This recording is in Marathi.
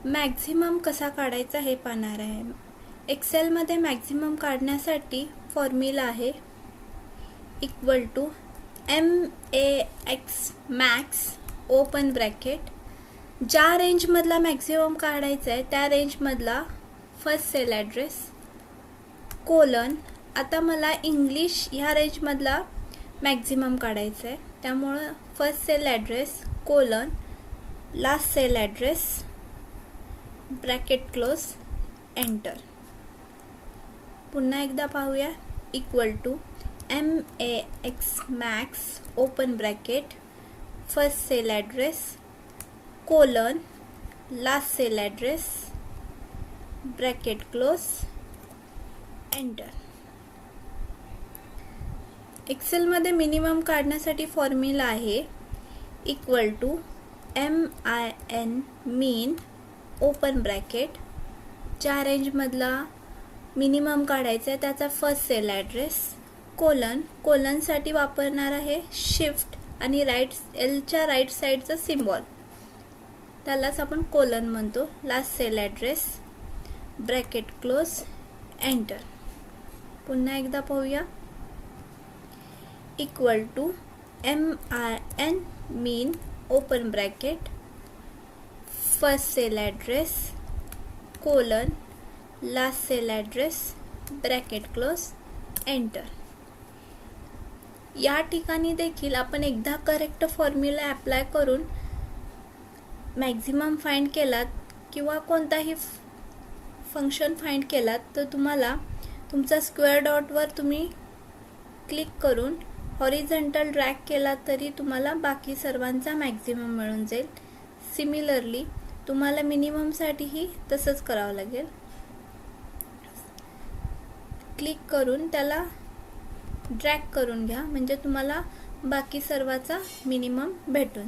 मॅक्झिमम कसा काढायचा हे पाहणार आहे. एक्सेलमध्ये मॅक्झिमम काढण्यासाठी फॉर्म्युला आहे equal to MAX max open bracket. ज्या रेंजमधला मॅक्झिमम काढायचा आहे त्या रेंजमधला फर्स्ट सेल ॲड्रेस कोलन. आता मला इंग्लिश ह्या रेंजमधला मॅक्झिमम काढायचा आहे, त्यामुळं first cell address colon last cell address bracket close enter. पुन्हा एकदा पाहूया. Equal to MAX max open bracket first cell address colon last cell address bracket close enter. एक्सेलमध्ये मिनिमम काढण्यासाठी फॉर्म्युला आहे equal to MIN min open bracket. ज्या रेंजमधला मिनिमम काढायचा आहे त्याचा फर्स्ट सेल ॲड्रेस कोलन. कोलनसाठी वापरणार आहे शिफ्ट आणि एलच्या राईट साईडचा सिम्बॉल, त्यालाच आपण कोलन म्हणतो. Last cell address bracket close enter. पुन्हा एकदा पाहूया. Equal to MIN min open bracket first cell address colon last cell address bracket close enter. या ठिकाणी देखील आपण एकदा करेक्ट फॉर्म्युला अप्लाय करून मॅक्झिमम फाइंड केलात किंवा कोणताही फंक्शन फाइंड केलात तर तुम्हाला तुमचा स्क्वेअर डॉटवर तुम्ही क्लिक करून हॉरिझॉन्टल ड्रॅग केला तरी तुम्हाला बाकी सर्वांचा मॅक्झिमम मिळून जाईल. सिमिलरली तुम्हाला मिनिममसाठीही तसंच करावं लागेल. क्लिक करून त्याला ड्रॅग करून घ्या म्हणजे तुम्हाला बाकी सर्वाचा मिनिमम भेटून